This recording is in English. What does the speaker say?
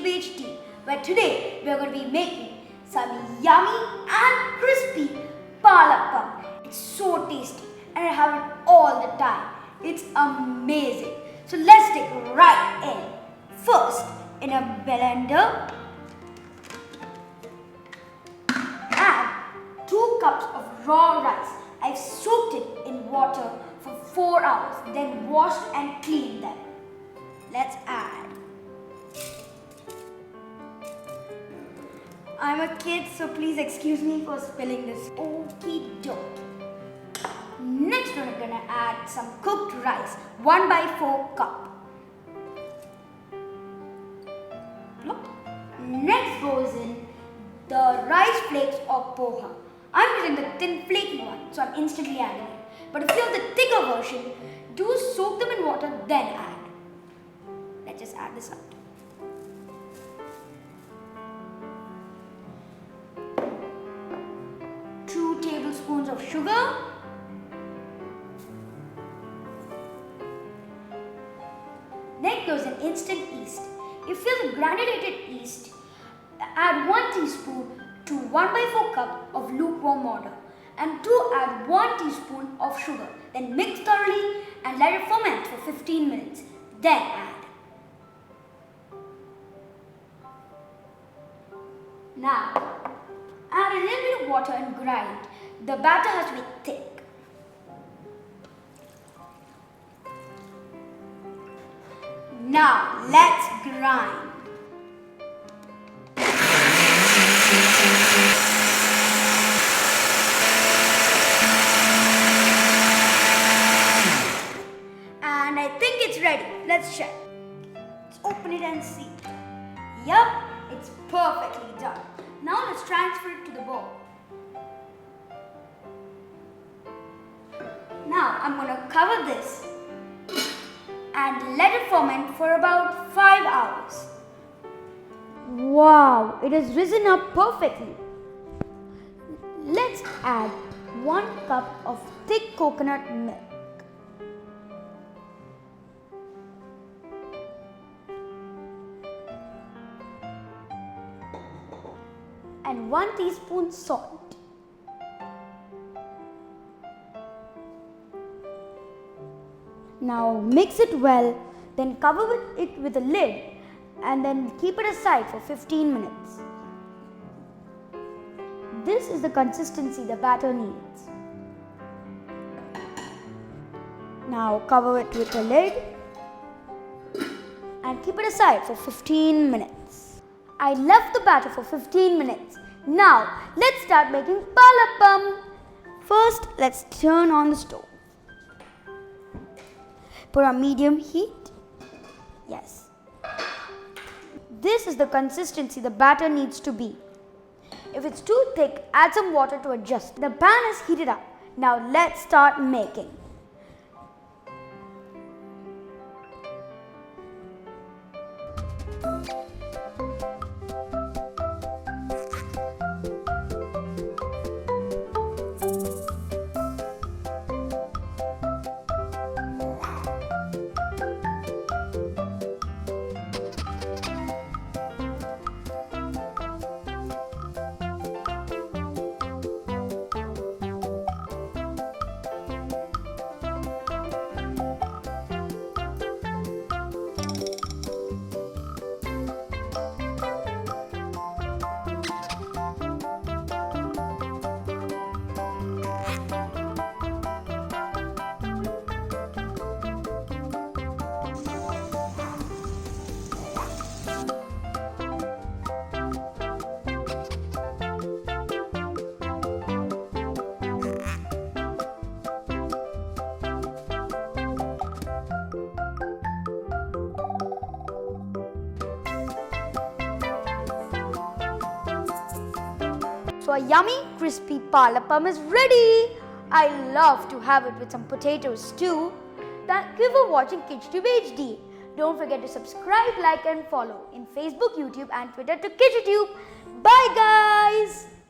HD, where today we are going to be making some yummy and crispy Palappam. It's so tasty and I have it all the time. It's amazing. So let's dig right in. First, in a blender, add 2 cups of raw rice. I've soaked it in water for 4 hours, then washed and cleaned them. Let's add. I'm a kid, so please excuse me for spilling this. Okie dokie. Next, we're gonna add some cooked rice, 1/4 cup. Next goes in the rice flakes or poha. I'm using the thin flaky one, so I'm instantly adding it. But if you have the thicker version, do soak them in water, then add. Let's just add this up. 2 tablespoons of sugar. Then goes an instant yeast. If you have granulated yeast, add 1 teaspoon to 1/4 cup of lukewarm water, and add 1 teaspoon of sugar. Then mix thoroughly and let it ferment for 15 minutes. Then add. Now, add a little bit of water and grind. The batter has to be thick. Now, let's grind. And I think it's ready. Let's check. Let's open it and see. Yup, it's perfectly done. Now let's transfer it to the bowl. Now I'm going to cover this and let it ferment for about 5 hours. Wow, it has risen up perfectly. Let's add 1 cup of thick coconut milk. And 1 teaspoon salt. Now mix it well, then cover it with a lid and then keep it aside for 15 minutes. This is the consistency the batter needs. Now cover it with a lid and keep it aside for 15 minutes. I left the batter for 15 minutes. Now let's start making Palappam. First, let's turn on the stove. Put on medium heat. Yes. This is the consistency the batter needs to be. If it's too thick, add some water to adjust. The pan is heated up. Now let's start making. So a yummy crispy Palappam is ready. I love to have it with some potatoes too. Thank you for watching Kicha HD. Don't forget to subscribe, like and follow in Facebook, YouTube and Twitter to Kicha. Bye guys!